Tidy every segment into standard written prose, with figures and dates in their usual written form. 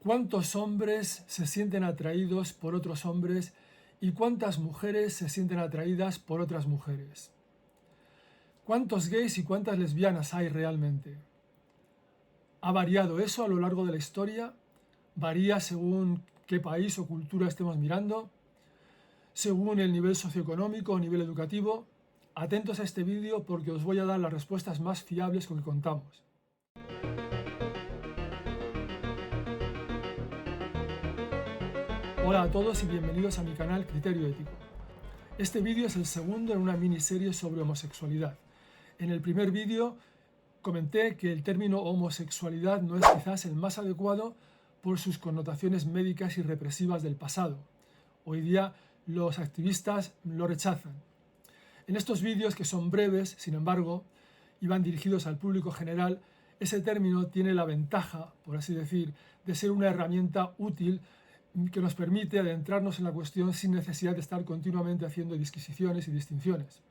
¿Cuántos hombres se sienten atraídos por otros hombres y cuántas mujeres se sienten atraídas por otras mujeres? ¿Cuántos gays y cuántas lesbianas hay realmente? ¿Ha variado eso a lo largo de la historia? ¿Varía según qué país o cultura estemos mirando? ¿Según el nivel socioeconómico o nivel educativo? Atentos a este vídeo porque os voy a dar las respuestas más fiables con que contamos. Hola a todos y bienvenidos a mi canal Criterio Ético. Este vídeo es el segundo en una miniserie sobre homosexualidad. En el primer vídeo comenté que el término homosexualidad no es quizás el más adecuado por sus connotaciones médicas y represivas del pasado. Hoy día los activistas lo rechazan. En estos vídeos, que son breves, sin embargo, y van dirigidos al público general, ese término tiene la ventaja, por así decir, de ser una herramienta útil que nos permite adentrarnos en la cuestión sin necesidad de estar continuamente haciendo disquisiciones y distinciones.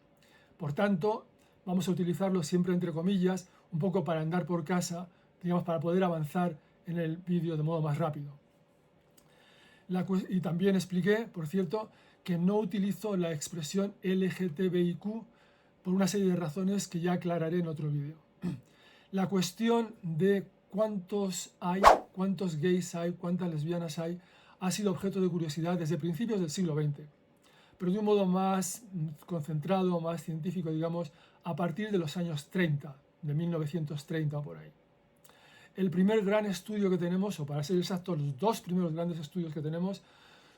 Por tanto, vamos a utilizarlo siempre entre comillas, un poco para andar por casa, digamos, para poder avanzar en el vídeo de modo más rápido. Y también expliqué, por cierto, que no utilizo la expresión LGTBIQ por una serie de razones que ya aclararé en otro vídeo. La cuestión de cuántos gays hay, cuántas lesbianas hay, ha sido objeto de curiosidad desde principios del siglo XX, pero de un modo más concentrado, más científico, digamos, a partir de los años 30, de 1930 o por ahí. El primer gran estudio que tenemos, o para ser exactos, los dos primeros grandes estudios que tenemos,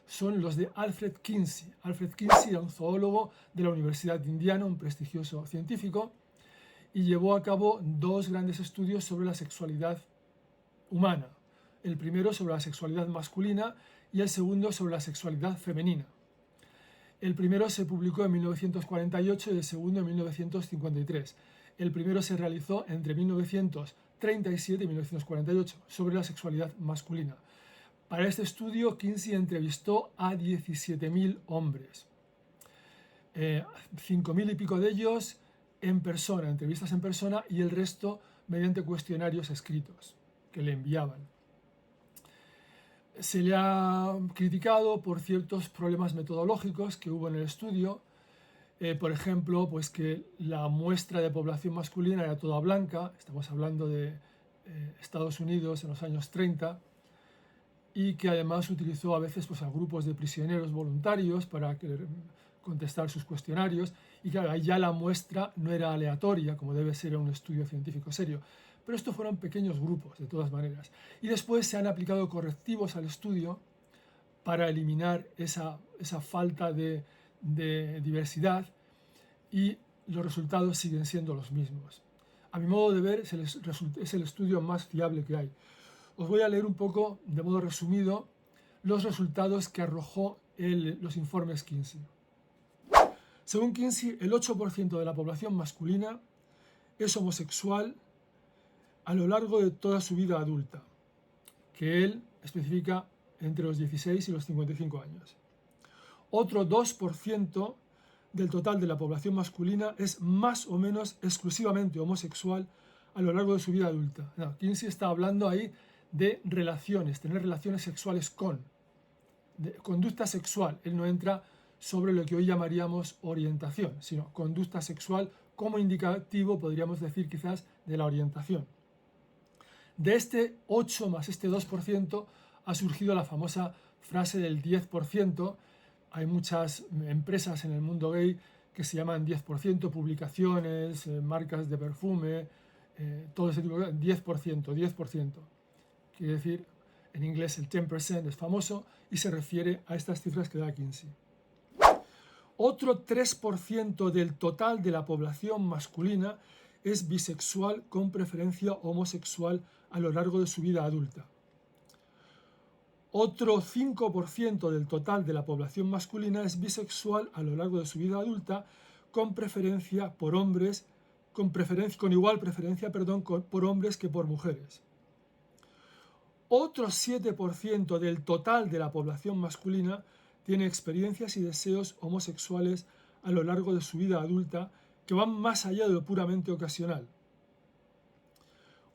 son los de Alfred Kinsey. Alfred Kinsey era un zoólogo de la Universidad de Indiana, un prestigioso científico, y llevó a cabo dos grandes estudios sobre la sexualidad humana. El primero sobre la sexualidad masculina y el segundo sobre la sexualidad femenina. El primero se publicó en 1948 y el segundo en 1953. El primero se realizó entre 1937 y 1948 sobre la sexualidad masculina. Para este estudio, Kinsey entrevistó a 17.000 hombres. 5.000 y pico de ellos en persona, entrevistas en persona, y el resto mediante cuestionarios escritos que le enviaban. Se le ha criticado por ciertos problemas metodológicos que hubo en el estudio, por ejemplo, pues que la muestra de población masculina era toda blanca, estamos hablando de Estados Unidos en los años 30, y que además utilizó a veces pues, a grupos de prisioneros voluntarios para contestar sus cuestionarios, y claro, ahí ya la muestra no era aleatoria, como debe ser en un estudio científico serio, pero estos fueron pequeños grupos, de todas maneras. Y después se han aplicado correctivos al estudio para eliminar esa falta de diversidad, y los resultados siguen siendo los mismos. A mi modo de ver, es el estudio más fiable que hay. Os voy a leer un poco, de modo resumido, los resultados que arrojó los informes Kinsey. Según Kinsey, el 8% de la población masculina es homosexual a lo largo de toda su vida adulta, que él especifica entre los 16 y los 55 años. Otro 2% del total de la población masculina es más o menos exclusivamente homosexual a lo largo de su vida adulta. No, Kinsey está hablando ahí de relaciones, tener relaciones sexuales de conducta sexual. Él no entra sobre lo que hoy llamaríamos orientación, sino conducta sexual como indicativo, podríamos decir quizás, de la orientación. De este 8 más este 2% ha surgido la famosa frase del 10%. Hay muchas empresas en el mundo gay que se llaman 10%, publicaciones, marcas de perfume, todo ese tipo de 10%, 10%. Quiere decir, en inglés el 10% es famoso y se refiere a estas cifras que da Kinsey. Otro 3% del total de la población masculina es bisexual con preferencia homosexual a lo largo de su vida adulta. Otro 5% del total de la población masculina es bisexual a lo largo de su vida adulta con preferencia por hombres, con igual preferencia, por hombres que por mujeres. Otro 7% del total de la población masculina tiene experiencias y deseos homosexuales a lo largo de su vida adulta que van más allá de lo puramente ocasional.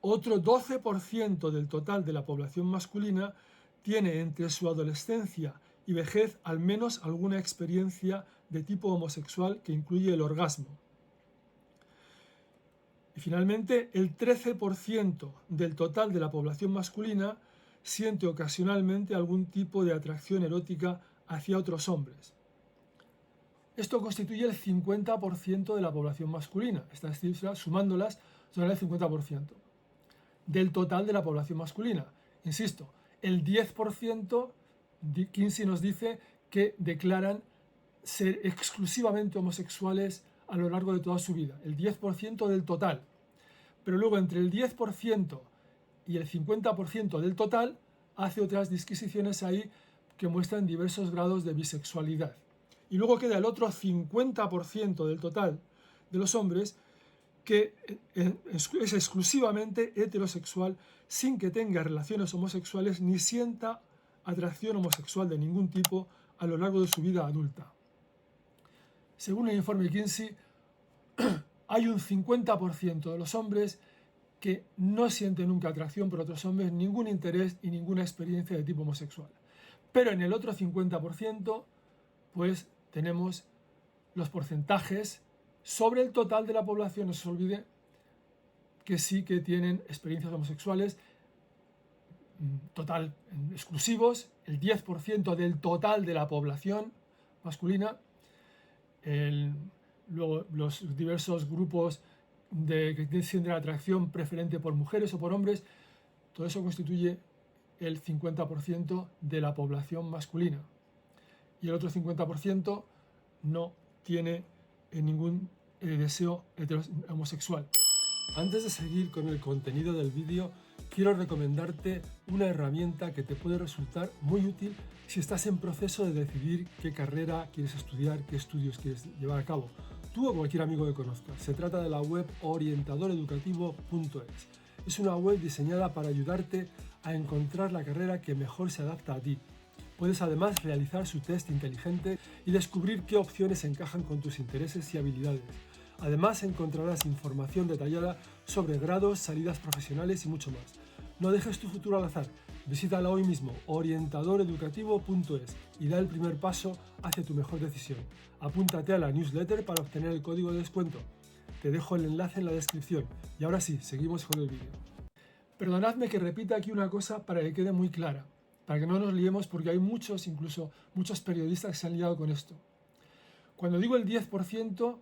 Otro 12% del total de la población masculina tiene entre su adolescencia y vejez al menos alguna experiencia de tipo homosexual que incluye el orgasmo. Y finalmente, el 13% del total de la población masculina siente ocasionalmente algún tipo de atracción erótica hacia otros hombres. Esto constituye el 50% de la población masculina. Estas cifras, sumándolas, son el 50% del total de la población masculina. Insisto, el 10%, Kinsey nos dice que declaran ser exclusivamente homosexuales a lo largo de toda su vida, el 10% del total. Pero luego entre el 10% y el 50% del total hace otras disquisiciones ahí que muestran diversos grados de bisexualidad. Y luego queda el otro 50% del total de los hombres que es exclusivamente heterosexual sin que tenga relaciones homosexuales ni sienta atracción homosexual de ningún tipo a lo largo de su vida adulta. Según el informe Kinsey, hay un 50% de los hombres que no sienten nunca atracción por otros hombres, ningún interés y ninguna experiencia de tipo homosexual. Pero en el otro 50%, pues tenemos los porcentajes sobre el total de la población. No se olvide que sí que tienen experiencias homosexuales total, exclusivos, el 10% del total de la población masculina. Luego los diversos grupos que sienten atracción preferente por mujeres o por hombres, todo eso constituye el 50% de la población masculina. Y el otro 50% no tiene ningún deseo homosexual. Antes de seguir con el contenido del vídeo, quiero recomendarte una herramienta que te puede resultar muy útil si estás en proceso de decidir qué carrera quieres estudiar, qué estudios quieres llevar a cabo, tú o cualquier amigo que conozcas. Se trata de la web orientadoreducativo.es. Es una web diseñada para ayudarte a encontrar la carrera que mejor se adapta a ti. Puedes además realizar su test inteligente y descubrir qué opciones encajan con tus intereses y habilidades. Además encontrarás información detallada sobre grados, salidas profesionales y mucho más. No dejes tu futuro al azar. Visítala hoy mismo, orientadoreducativo.es, y da el primer paso hacia tu mejor decisión. Apúntate a la newsletter para obtener el código de descuento. Te dejo el enlace en la descripción. Y ahora sí, seguimos con el vídeo. Perdonadme que repita aquí una cosa para que quede muy clara, para que no nos liemos, porque hay incluso muchos periodistas que se han liado con esto. Cuando digo el 10%,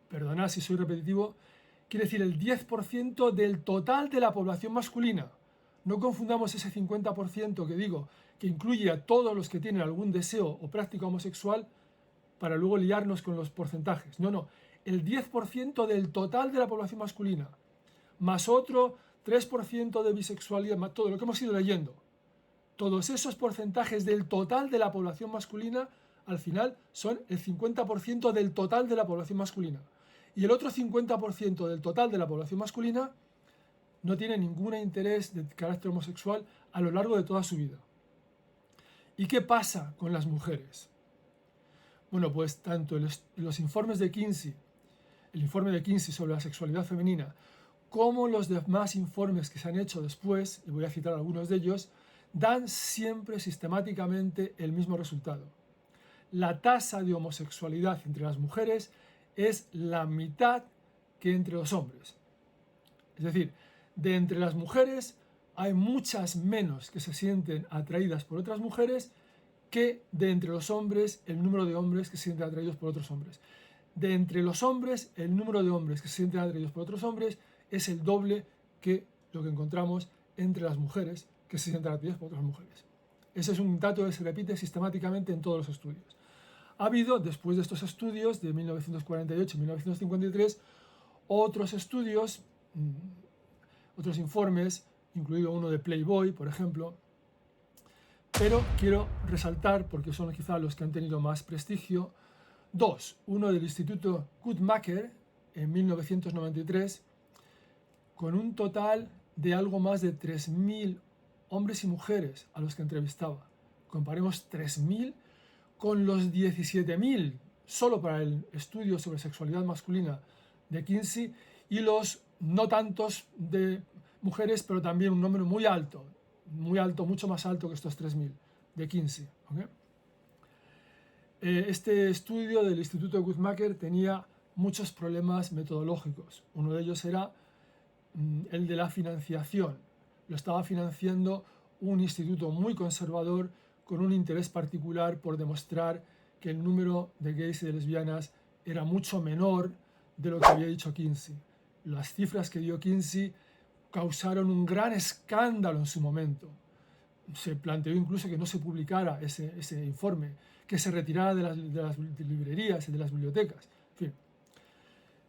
perdonad si soy repetitivo, quiere decir el 10% del total de la población masculina. No confundamos ese 50% que digo, que incluye a todos los que tienen algún deseo o práctica homosexual, para luego liarnos con los porcentajes. No, el 10% del total de la población masculina, más otro 3% de bisexualidad, más todo lo que hemos ido leyendo. Todos esos porcentajes del total de la población masculina, al final, son el 50% del total de la población masculina. Y el otro 50% del total de la población masculina no tiene ningún interés de carácter homosexual a lo largo de toda su vida. ¿Y qué pasa con las mujeres? Bueno, pues tanto los informes de Kinsey, el informe de Kinsey sobre la sexualidad femenina, como los demás informes que se han hecho después, y voy a citar algunos de ellos, dan siempre sistemáticamente el mismo resultado. La tasa de homosexualidad entre las mujeres es la mitad que entre los hombres. Es decir, de entre las mujeres hay muchas menos que se sienten atraídas por otras mujeres que de entre los hombres el número de hombres que se sienten atraídos por otros hombres. De entre los hombres, el número de hombres que se sienten atraídos por otros hombres es el doble que lo que encontramos entre las mujeres que se sienten atraídas por otras mujeres. Ese es un dato que se repite sistemáticamente en todos los estudios. Ha habido, después de estos estudios de 1948 y 1953, otros estudios, otros informes, incluido uno de Playboy, por ejemplo, pero quiero resaltar, porque son quizá los que han tenido más prestigio, dos. Uno del Instituto Guttmacher en 1993, con un total de algo más de 3.000 hombres y mujeres a los que entrevistaba. Comparemos 3.000 con los 17.000 solo para el estudio sobre sexualidad masculina de Kinsey y los no tantos de mujeres, pero también un número muy alto, mucho más alto que estos 3.000 de Kinsey. ¿Okay? Este estudio del Instituto Guttmacher tenía muchos problemas metodológicos. Uno de ellos era el de la financiación. Lo estaba financiando un instituto muy conservador con un interés particular por demostrar que el número de gays y de lesbianas era mucho menor de lo que había dicho Kinsey. Las cifras que dio Kinsey causaron un gran escándalo en su momento. Se planteó incluso que no se publicara ese informe, que se retirara de las librerías y de las bibliotecas. En fin,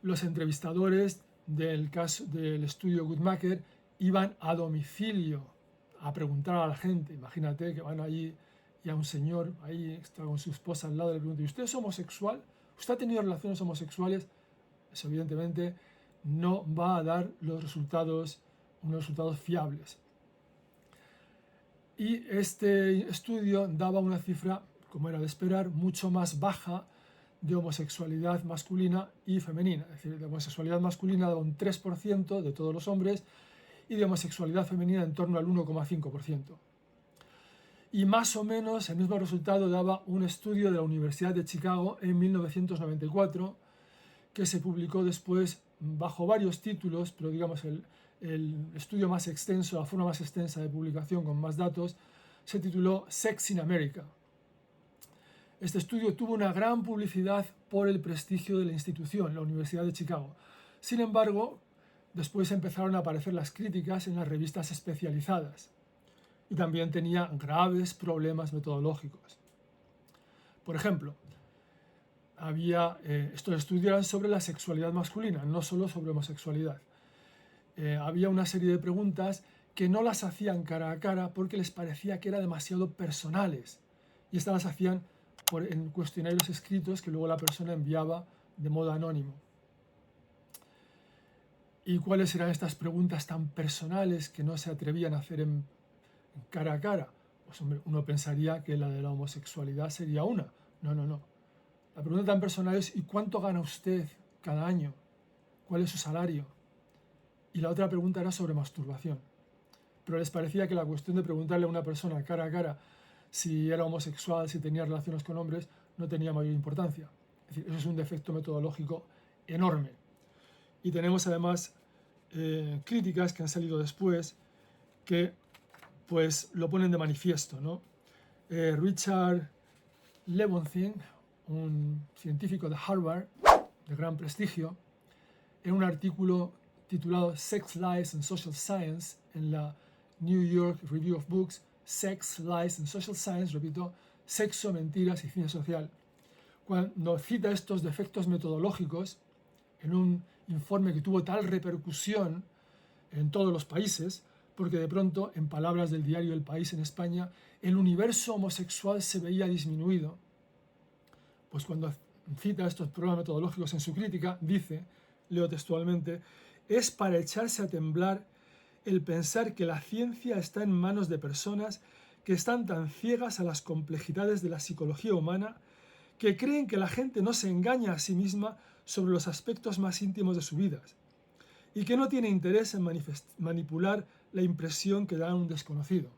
los entrevistadores del estudio Guttmacher iban a domicilio a preguntar a la gente. Imagínate que van allí y a un señor ahí está con su esposa al lado, le pregunta: ¿y usted es homosexual? ¿Usted ha tenido relaciones homosexuales? Eso evidentemente no va a dar unos resultados fiables. Y este estudio daba una cifra, como era de esperar, mucho más baja de homosexualidad masculina y femenina. Es decir, de homosexualidad masculina daba un 3% de todos los hombres y de homosexualidad femenina en torno al 1,5%. Y más o menos el mismo resultado daba un estudio de la Universidad de Chicago en 1994, que se publicó después bajo varios títulos, pero digamos el estudio más extenso, la forma más extensa de publicación con más datos, se tituló Sex in America. Este estudio tuvo una gran publicidad por el prestigio de la institución, la Universidad de Chicago. Sin embargo, después empezaron a aparecer las críticas en las revistas especializadas y también tenía graves problemas metodológicos. Por ejemplo, estos estudios eran sobre la sexualidad masculina, no solo sobre homosexualidad. Había una serie de preguntas que no las hacían cara a cara porque les parecía que eran demasiado personales, y estas las hacían en cuestionarios escritos que luego la persona enviaba de modo anónimo. ¿Y cuáles eran estas preguntas tan personales que no se atrevían a hacer en cara a cara? Pues hombre, uno pensaría que la de la homosexualidad sería una. No. La pregunta tan personal es: ¿y cuánto gana usted cada año? ¿Cuál es su salario? Y la otra pregunta era sobre masturbación. Pero les parecía que la cuestión de preguntarle a una persona cara a cara si era homosexual, si tenía relaciones con hombres, no tenía mayor importancia. Es decir, eso es un defecto metodológico enorme. Y tenemos además críticas que han salido después que pues lo ponen de manifiesto, ¿no? Richard Levontin, un científico de Harvard de gran prestigio, en un artículo titulado Sex, Lies and Social Science en la New York Review of Books, Sex, Lies and Social Science, repito, sexo, mentiras y ciencia social, cuando cita estos defectos metodológicos en un informe que tuvo tal repercusión en todos los países, porque de pronto, en palabras del diario El País en España, el universo homosexual se veía disminuido. Pues cuando cita estos problemas metodológicos en su crítica, dice, leo textualmente: es para echarse a temblar el pensar que la ciencia está en manos de personas que están tan ciegas a las complejidades de la psicología humana que creen que la gente no se engaña a sí misma sobre los aspectos más íntimos de su vida y que no tiene interés en manipular la impresión que da un desconocido.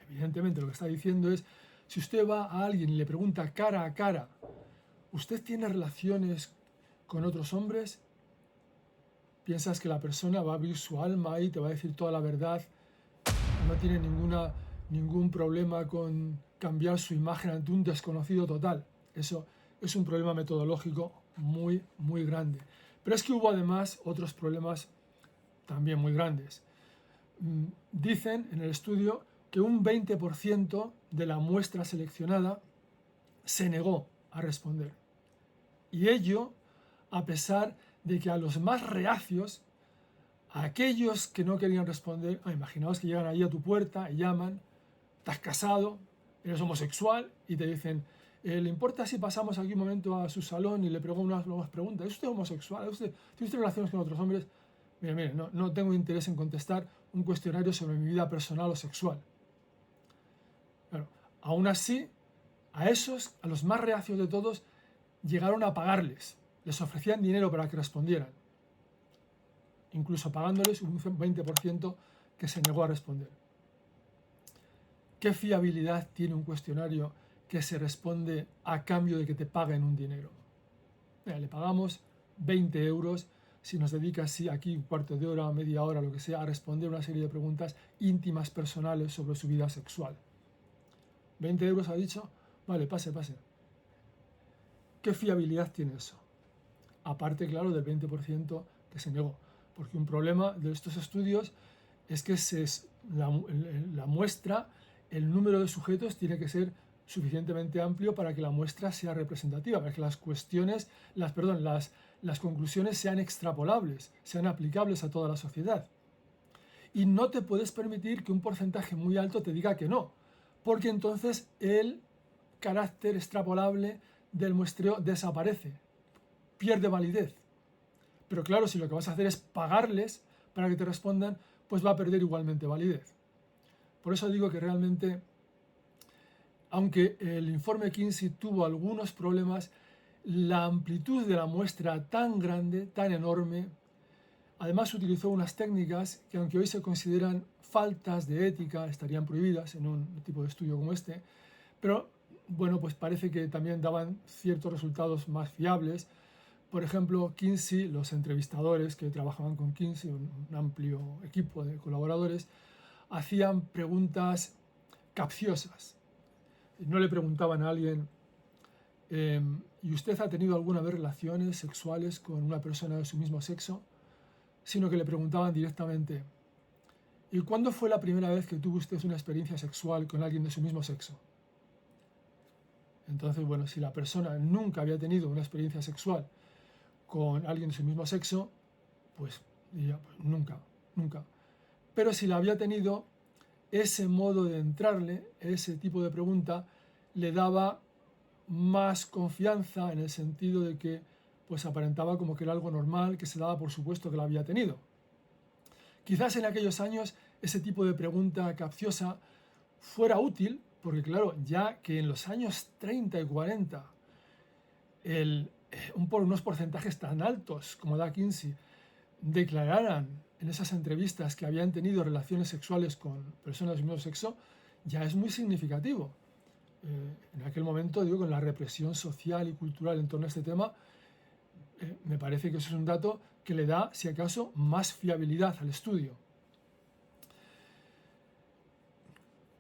Evidentemente lo que está diciendo es: si usted va a alguien y le pregunta cara a cara, ¿usted tiene relaciones con otros hombres? Piensas que la persona va a abrir su alma y te va a decir toda la verdad, no tiene ningún problema con cambiar su imagen ante un desconocido total. Eso es un problema metodológico muy, muy grande. Pero es que hubo además otros problemas también muy grandes. Dicen en el estudio que un 20% de la muestra seleccionada se negó a responder. Y ello a pesar de que a los más reacios, a aquellos que no querían responder, imaginaos que llegan ahí a tu puerta y llaman: estás casado, eres homosexual, y te dicen: ¿le importa si pasamos aquí un momento a su salón y le pregunto unas preguntas? ¿Es usted homosexual? ¿Tiene usted relaciones con otros hombres? Mire, no tengo interés en contestar un cuestionario sobre mi vida personal o sexual. Claro, aún así, a los más reacios de todos, llegaron a pagarles. Les ofrecían dinero para que respondieran. incluso pagándoles un 20% que se negó a responder. ¿Qué fiabilidad tiene un cuestionario que se responde a cambio de que te paguen un dinero? Mira, le pagamos 20 euros si nos dedica así aquí un cuarto de hora, media hora, lo que sea, a responder una serie de preguntas íntimas, personales sobre su vida sexual. 20 euros ha dicho, vale, pase. ¿Qué fiabilidad tiene eso? Aparte, claro, del 20% que se negó. Porque un problema de estos estudios es que la muestra, el número de sujetos tiene que ser suficientemente amplio para que la muestra sea representativa, para que las conclusiones sean extrapolables, sean aplicables a toda la sociedad. Y no te puedes permitir que un porcentaje muy alto te diga que no, porque entonces el carácter extrapolable del muestreo desaparece, pierde validez. Pero claro, si lo que vas a hacer es pagarles para que te respondan, pues va a perder igualmente validez. Por eso digo que realmente, aunque el informe Kinsey tuvo algunos problemas, la amplitud de la muestra tan grande, tan enorme, además utilizó unas técnicas que, aunque hoy se consideran faltas de ética, estarían prohibidas en un tipo de estudio como este, pero bueno, pues parece que también daban ciertos resultados más fiables. Por ejemplo, Kinsey, los entrevistadores que trabajaban con Kinsey, un amplio equipo de colaboradores, hacían preguntas capciosas. No le preguntaban a alguien, ¿y usted ha tenido alguna vez relaciones sexuales con una persona de su mismo sexo? Sino que le preguntaban directamente, ¿y cuándo fue la primera vez que tuvo usted una experiencia sexual con alguien de su mismo sexo? Entonces, bueno, si la persona nunca había tenido una experiencia sexual con alguien de su mismo sexo, pues diría, pues nunca. Pero si la había tenido, ese modo de entrarle, ese tipo de pregunta, le daba más confianza en el sentido de que pues aparentaba como que era algo normal, que se daba por supuesto que la había tenido. Quizás en aquellos años ese tipo de pregunta capciosa fuera útil, porque claro, ya que en los años 30 y 40 unos porcentajes tan altos como da Kinsey declararan en esas entrevistas que habían tenido relaciones sexuales con personas del mismo sexo, ya es muy significativo. En aquel momento, digo, con la represión social y cultural en torno a este tema, me parece que eso es un dato que le da, si acaso, más fiabilidad al estudio.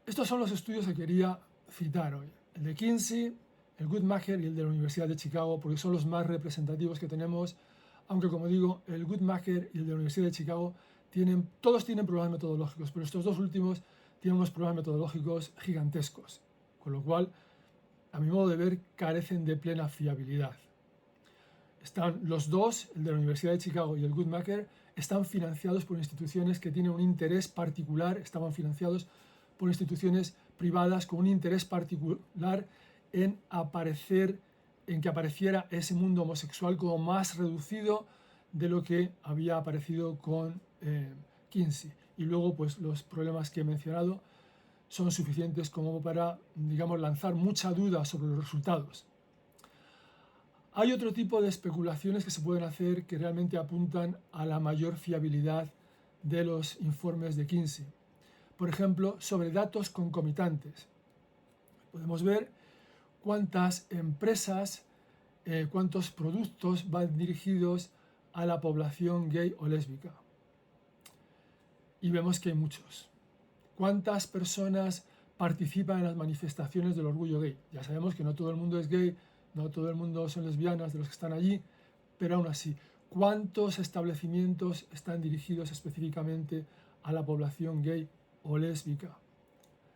Estos son los estudios que quería citar hoy. El de Kinsey, el Guttmacher y el de la Universidad de Chicago, porque son los más representativos que tenemos, aunque como digo, el Guttmacher y el de la Universidad de Chicago todos tienen problemas metodológicos, pero estos dos últimos tienen unos problemas metodológicos gigantescos, con lo cual, a mi modo de ver, carecen de plena fiabilidad. Están los dos, el de la Universidad de Chicago y el Guttmacher, están financiados por instituciones que tienen un interés particular, estaban financiados por instituciones privadas con un interés particular en que apareciera ese mundo homosexual como más reducido de lo que había aparecido con Kinsey. Y luego, pues los problemas que he mencionado son suficientes como para, digamos, lanzar mucha duda sobre los resultados. Hay otro tipo de especulaciones que se pueden hacer que realmente apuntan a la mayor fiabilidad de los informes de Kinsey. Por ejemplo, sobre datos concomitantes. Podemos ver cuántas empresas, cuántos productos van dirigidos a la población gay o lésbica. Y vemos que hay muchos. ¿Cuántas personas participan en las manifestaciones del orgullo gay? Ya sabemos que no todo el mundo es gay, no todo el mundo son lesbianas de los que están allí, pero aún así, ¿cuántos establecimientos están dirigidos específicamente a la población gay o lésbica?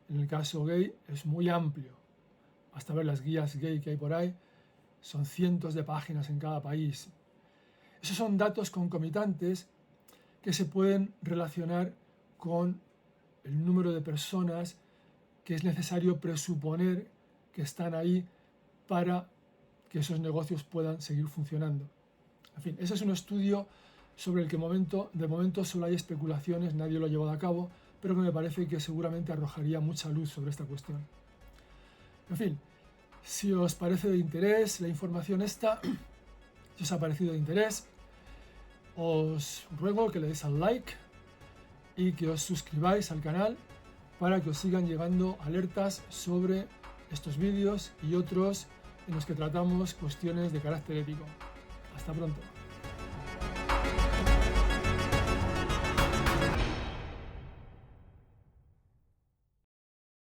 En el caso gay es muy amplio. Basta ver las guías gay que hay por ahí, son cientos de páginas en cada país. Esos son datos concomitantes que se pueden relacionar con el número de personas que es necesario presuponer que están ahí para que esos negocios puedan seguir funcionando. En fin, ese es un estudio sobre el que de momento solo hay especulaciones, nadie lo ha llevado a cabo, pero que me parece que seguramente arrojaría mucha luz sobre esta cuestión. En fin, si os parece de interés la información esta, si os ha parecido de interés, Os ruego que le deis al like y que os suscribáis al canal para que os sigan llegando alertas sobre estos vídeos y otros en los que tratamos cuestiones de carácter ético. Hasta pronto.